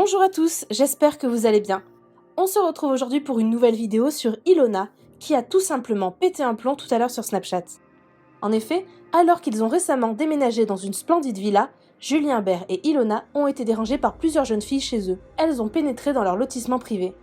Bonjour à tous, j'espère que vous allez bien. On se retrouve aujourd'hui pour une nouvelle vidéo sur Ilona, qui a tout simplement pété un plomb tout à l'heure sur Snapchat. En effet, alors qu'ils ont récemment déménagé dans une splendide villa, Julien Bert et Ilona ont été dérangés par plusieurs jeunes filles chez eux. Elles ont pénétré dans leur lotissement privé.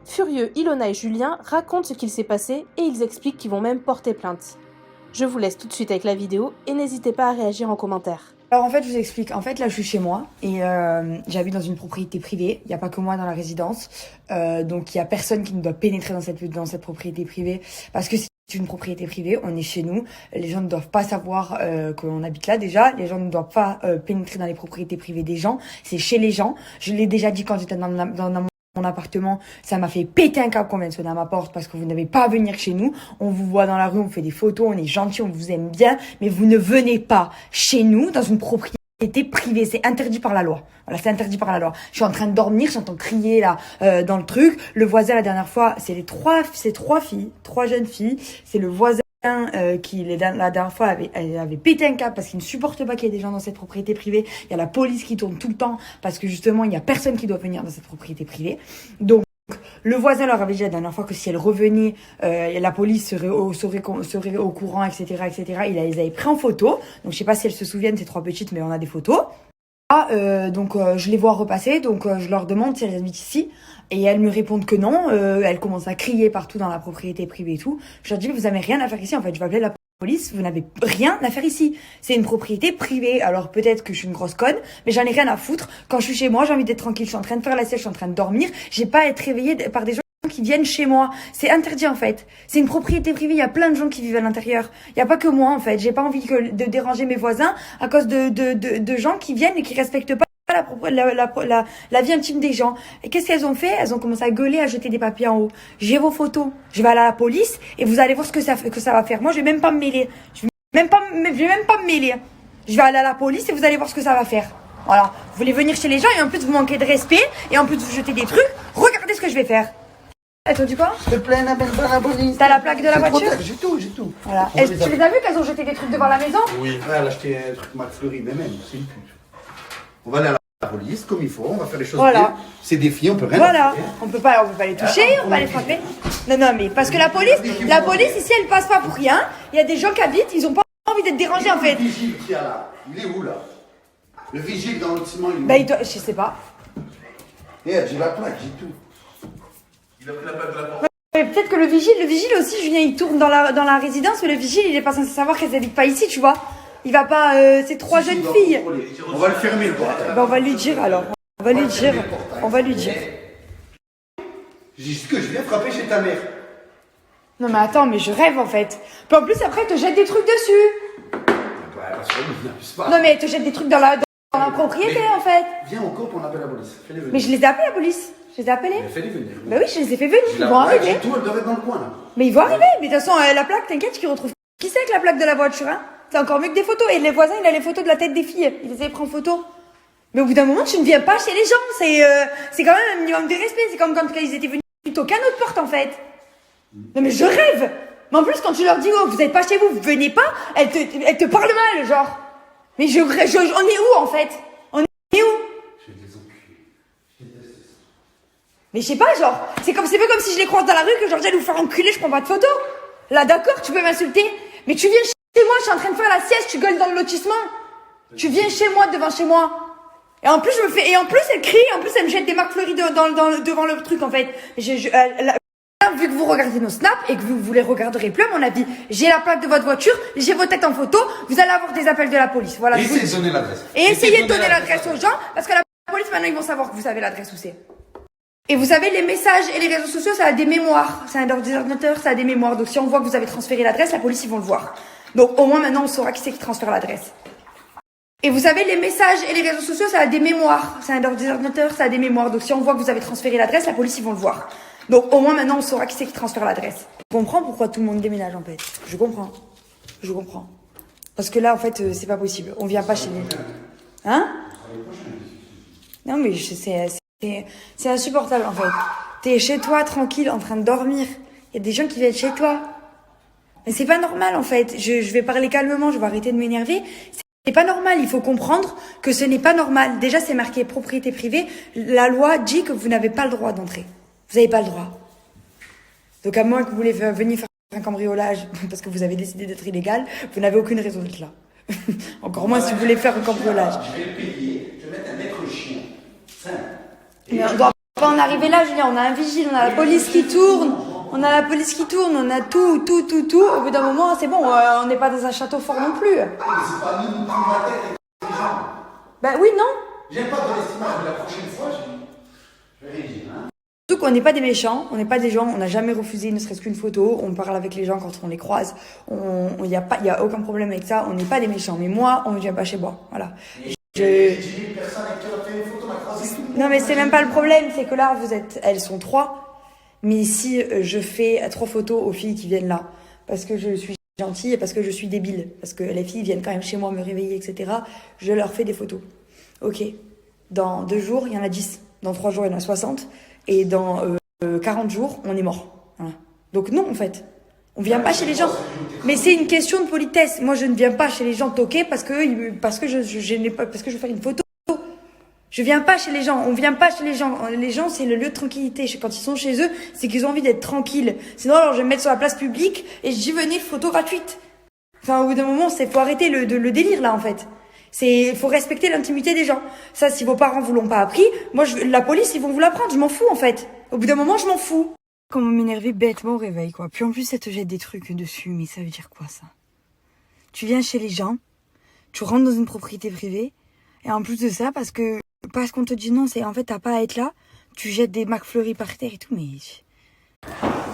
Furieux, Ilona et Julien racontent ce qu'il s'est passé et ils expliquent qu'ils vont même porter plainte. Je vous laisse tout de suite avec la vidéo et n'hésitez pas à réagir en commentaire. Alors en fait, je vous explique. En fait, là, je suis chez moi et j'habite dans une propriété privée. Il n'y a pas que moi dans la résidence. Donc, il n'y a personne qui ne doit pénétrer dans cette propriété privée parce que c'est une propriété privée. On est chez nous. Les gens ne doivent pas savoir qu'on habite là déjà. Les gens ne doivent pas pénétrer dans les propriétés privées des gens. C'est chez les gens. Je l'ai déjà dit quand j'étais dans mon appartement, ça m'a fait péter un câble qu'on vienne sonner à ma porte parce que vous n'avez pas à venir chez nous. On vous voit dans la rue, on fait des photos, on est gentil, on vous aime bien, mais vous ne venez pas chez nous dans une propriété privée. C'est interdit par la loi. Voilà, c'est interdit par la loi. Je suis en train de dormir, j'entends crier là dans le truc. Le voisin la dernière fois, c'est trois jeunes filles. C'est le voisin qui la dernière fois avait pété un câble parce qu'il ne supporte pas qu'il y ait des gens dans cette propriété privée. Il y a la police qui tourne tout le temps parce que justement il y a personne qui doit venir dans cette propriété privée. Donc le voisin leur avait dit la dernière fois que si elle revenait, la police serait au courant, etc., etc. Il les avait pris en photo. Donc je sais pas si elles se souviennent, ces trois petites, mais on a des photos. Je les vois repasser, donc je leur demande si elles habitent ici, et elles me répondent que non. Elles commencent à crier partout dans la propriété privée et tout. Je leur dis, mais vous avez rien à faire ici, en fait, je vais appeler la police, vous n'avez rien à faire ici. C'est une propriété privée, alors peut-être que je suis une grosse conne, mais j'en ai rien à foutre. Quand je suis chez moi, j'ai envie d'être tranquille, je suis en train de faire la sieste, je suis en train de dormir, j'ai pas à être réveillée par des gens qui viennent chez moi. C'est interdit en fait. C'est une propriété privée, il y a plein de gens qui vivent à l'intérieur. Il y a pas que moi en fait. J'ai pas envie de déranger mes voisins à cause de gens qui viennent et qui respectent pas la vie intime des gens. Et qu'est-ce qu'elles ont fait? Elles ont commencé à gueuler, à jeter des papiers en haut. J'ai vos photos. Je vais aller à la police et vous allez voir ce que ça va faire. Moi, je vais même pas me mêler. Je vais même pas me mêler. Je vais aller à la police et vous allez voir ce que ça va faire. Voilà. Vous voulez venir chez les gens et en plus vous manquez de respect et en plus vous jetez des trucs. Regardez ce que je vais faire. T'as dit quoi? S'il te plaît, n'appelle pas la police. T'as la plaque de la voiture? J'ai tout. Voilà. Tu les as vues qu'elles ont jeté des trucs devant la maison? Oui, elle a acheté un truc McFlurry, mais même, c'est une pute. On va aller à la police comme il faut, on va faire les choses bien. C'est des filles, on peut rien faire. On peut pas les toucher, on peut pas les frapper. Non, mais parce que la police ici, elle passe pas pour rien. Il y a des gens qui habitent, ils ont pas envie d'être dérangés en fait. Le vigile qui a là, il est où là? Le vigile dans le lotissement, il est où? Je sais pas. Regarde, j'ai la plaque, j'ai tout. Il a pris la plaque de la porte. Peut-être que le vigile aussi, Julien, il tourne dans la résidence, mais le vigile, il est pas censé savoir qu'elles habitent pas ici, tu vois. Il va pas, c'est trois jeunes filles. On va le fermer le portail. On va lui dire alors. On va lui dire. J'ai dit que je viens frapper chez ta mère. Non mais attends, mais je rêve en fait. Puis en plus après, elle te jette des trucs dessus. Non mais elle te jette des trucs dans la propriété en fait. Viens, on coupe, on appelle la police. Fais-les venir. Mais je les ai appelés la police. Je les ai appelés. Fais-les venir. Bah oui, je les ai fait venir. Ils vont arriver. Tout, elle doit être dans le coin là. Mais ils vont arriver. Mais de toute façon, la plaque, t'inquiète, tu retrouves qui c'est avec la plaque de la voiture, hein. C'est encore mieux que des photos. Et les voisins, il a les photos de la tête des filles. Il les avait pris en photo. Mais au bout d'un moment, tu ne viens pas chez les gens. C'est quand même un minimum de respect. C'est comme quand ils étaient venus toquer à notre porte, en fait. Non, mais je rêve. Mais en plus, quand tu leur dis, oh, vous n'êtes pas chez vous, vous venez pas, elles te parlent mal, genre. Mais on est où, en fait? On est où? Mais je sais pas, genre, c'est pas comme si je les croise dans la rue que genre j'allais vous faire enculer, je prends pas de photo. Là, d'accord, tu peux m'insulter, mais tu viens chez moi, je suis en train de faire la sieste, tu gueules dans le lotissement. Tu viens chez moi, devant chez moi. Et en plus, elle crie, en plus, elle me jette des McFlurry devant le truc, en fait. Vu que vous regardez nos snaps et que vous les regarderez plus, à mon avis, j'ai la plaque de votre voiture, j'ai vos têtes en photo, vous allez avoir des appels de la police. Voilà. Et essayez de donner l'adresse. Et essayez de donner l'adresse aux gens, parce que la police, maintenant, ils vont savoir que vous savez l'adresse où c'est. Et vous savez, les messages et les réseaux sociaux, ça a des mémoires. C'est un ordinateur, ça a des mémoires. Donc si on voit que vous avez transféré l'adresse, la police, ils vont le voir. Donc au moins maintenant, on saura qui c'est qui transfère l'adresse. Et vous savez, les messages et les réseaux sociaux, ça a des mémoires. C'est un ordinateur, ça a des mémoires. Donc si on voit que vous avez transféré l'adresse, la police, ils vont le voir. Donc au moins maintenant, on saura qui c'est qui transfère l'adresse. Je comprends pourquoi tout le monde déménage en fait. Je comprends. Parce que là, en fait, c'est pas possible. On vient pas chez nous. Hein? Non mais c'est insupportable en fait. T'es chez toi, tranquille, en train de dormir. Il y a des gens qui viennent chez toi. Mais c'est pas normal en fait. Je vais parler calmement, je vais arrêter de m'énerver. C'est pas normal, il faut comprendre que ce n'est pas normal. Déjà, c'est marqué propriété privée. La loi dit que vous n'avez pas le droit d'entrer. Vous n'avez pas le droit. Donc à moins que vous voulez venir faire un cambriolage parce que vous avez décidé d'être illégal, vous n'avez aucune raison d'être là. Encore moins si vous voulez faire un cambriolage. Je vais le payer, je vais mettre un maître chien. Simple. Mais on doit pas en arriver là, Julien. On a un vigile, on a la police qui tourne. On a la police qui tourne, on a tout. Au bout d'un moment, c'est bon, on n'est pas dans un château fort non plus. C'est pas nous qui prendre la tête avec les gens. Ben oui, non. J'aime pas dans l'estimage, mais la prochaine fois, je vais réagir. Hein. Surtout qu'on n'est pas des méchants, on n'est pas des gens, on n'a jamais refusé ne serait-ce qu'une photo, on parle avec les gens quand on les croise, il y a aucun problème avec ça, on n'est pas des méchants. Mais moi, on ne vient pas chez moi, voilà. J'ai dit une personne avec qui on a fait une photo, on a croisé tout. Non mais c'est même pas le problème, c'est que là, elles sont 3. Mais si je fais 3 photos aux filles qui viennent là, parce que je suis gentille et parce que je suis débile, parce que les filles viennent quand même chez moi me réveiller, etc., je leur fais des photos. Ok, dans 2 jours, il y en a 10. Dans 3 jours, il y en a 60. Et dans 40 jours, on est mort. Voilà. Donc non, en fait. On vient pas chez les gens. Mais c'est une question de politesse. Moi, je ne viens pas chez les gens toquer parce que je veux faire une photo. Je viens pas chez les gens. On vient pas chez les gens. Les gens, c'est le lieu de tranquillité. Quand ils sont chez eux, c'est qu'ils ont envie d'être tranquilles. Sinon, alors, je vais me mettre sur la place publique et je dis venez, photo gratuite. Enfin, au bout d'un moment, faut arrêter le délire, là, en fait. Faut respecter l'intimité des gens. Ça, si vos parents vous l'ont pas appris, moi, la police, ils vont vous l'apprendre. Je m'en fous, en fait. Au bout d'un moment, je m'en fous. Comment m'énerver bêtement au réveil, quoi. Puis en plus, ça te jette des trucs dessus. Mais ça veut dire quoi, ça? Tu viens chez les gens, tu rentres dans une propriété privée, et en plus de ça, parce qu'on te dit non, en fait, t'as pas à être là, tu jettes des McFlurry par terre et tout, mais...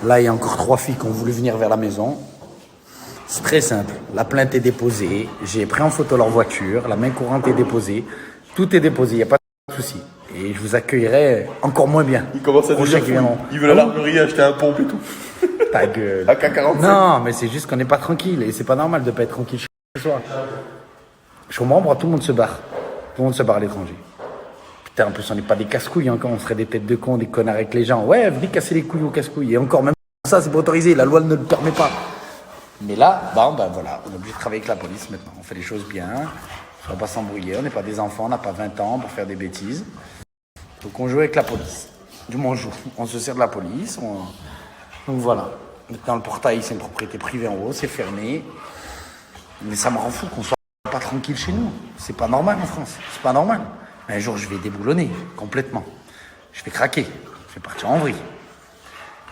Là, il y a encore 3 filles qui ont voulu venir vers la maison. C'est très simple. La plainte est déposée. J'ai pris en photo leur voiture. La main courante est déposée. Tout est déposé. Il n'y a pas de souci. Et je vous accueillerai encore moins bien. Il commence à dire il veut l'armurerie, acheter un pompe et tout. Ta gueule. AK-47. Non, mais c'est juste qu'on n'est pas tranquille. Et c'est pas normal de ne pas être tranquille chez soi. Je comprends, tout le monde se barre. Tout le monde se barre à l'étranger. Putain, en plus, on n'est pas des casse-couilles encore. On serait des têtes de cons, des connards avec les gens. Ouais, venez casser les couilles aux casse-couilles. Et encore, même ça, c'est pas autorisé. La loi ne le permet pas. Mais là, voilà, on est obligé de travailler avec la police maintenant. On fait les choses bien, on ne va pas s'embrouiller, on n'est pas des enfants, on n'a pas 20 ans pour faire des bêtises. Donc on joue avec la police. Du moins on se sert de la police. Donc voilà. Maintenant le portail, c'est une propriété privée en haut, c'est fermé. Mais ça me rend fou qu'on soit pas tranquille chez nous. C'est pas normal en France, c'est pas normal. Un jour je vais déboulonner complètement. Je vais craquer, je vais partir en vrille.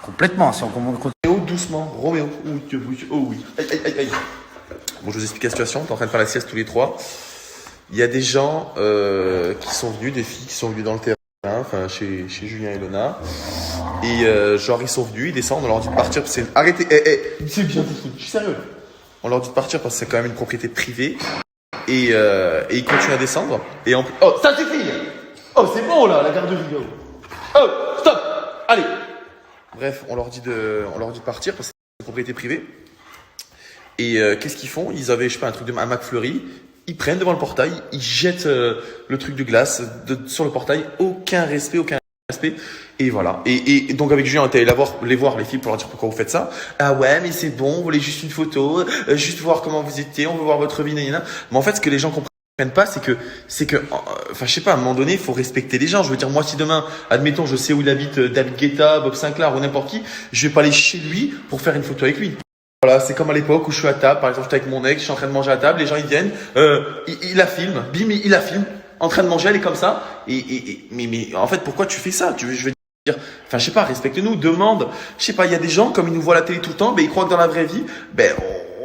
Complètement, si on continue. Doucement, Roméo. Oh oui. Aïe. Bon, je vous explique la situation. T'es en train de faire la sieste tous les 3. Il y a des gens qui sont venus, des filles qui sont venues dans le terrain, enfin chez Julien et Ilona. Et genre ils sont venus, ils descendent, on leur dit de partir. Arrêtez, c'est bien foutu, je suis sérieux. On leur dit de partir parce que c'est quand même une propriété privée. Et ils continuent à descendre. Et en plus, oh, ça suffit. Oh, c'est bon là, la garderie. Oh, stop. Allez. Bref, on leur dit de partir parce que c'est une propriété privée. Et qu'est-ce qu'ils font? Ils avaient, je sais pas, un McFlurry. Ils prennent devant le portail, ils jettent le truc de glace sur le portail. Aucun respect. Et voilà. Et donc avec Julien, on était allé les voir les filles pour leur dire pourquoi vous faites ça. Ah ouais, mais c'est bon, vous voulez juste une photo, juste voir comment vous étiez, on veut voir votre vie, nanana. Mais en fait, ce que les gens comprennent pas, c'est que, enfin, je sais pas, à un moment donné, il faut respecter les gens. Je veux dire, moi, si demain, admettons, je sais où il habite, David Guetta, Bob Sinclair ou n'importe qui, je vais pas aller chez lui pour faire une photo avec lui. Voilà, c'est comme à l'époque où je suis à table, par exemple, j'étais avec mon ex, je suis en train de manger à table, les gens ils viennent, il la filme, bim, il la filme, en train de manger, elle est comme ça, mais en fait, pourquoi tu fais ça? Je veux dire, enfin, je sais pas, respecte-nous, demande, je sais pas, il y a des gens, comme ils nous voient à la télé tout le temps, ils croient que dans la vraie vie,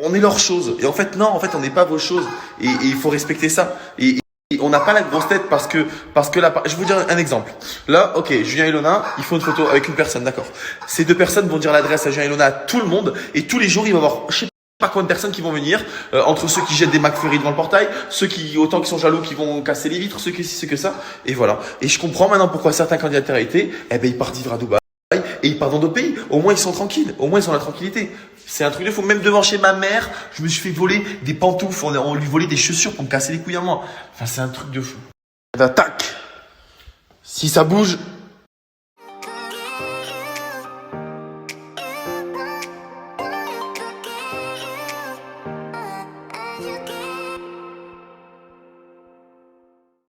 on est leur chose. Et en fait, non, on n'est pas vos choses. Et il faut respecter ça. Et on n'a pas la grosse tête parce que là, je vais vous dire un exemple. Là, ok, Julien et Ilona, ils font une photo avec une personne, d'accord. Ces 2 personnes vont dire l'adresse à Julien et Ilona à tout le monde. Et tous les jours, il va y avoir, je sais pas combien de personnes qui vont venir, entre ceux qui jettent des McFlurry devant le portail, autant qui sont jaloux, qui vont casser les vitres, ceux que ça. Et voilà. Et je comprends maintenant pourquoi certains candidats à été, ils partent vivre à Dubaï. Et ils partent dans d'autres pays. Au moins, ils sont tranquilles. Au moins, ils ont la tranquillité. C'est un truc de fou. Même devant chez ma mère, je me suis fait voler des pantoufles. On lui volait des chaussures pour me casser les couilles à moi. Enfin, c'est un truc de fou. Tac. Si ça bouge,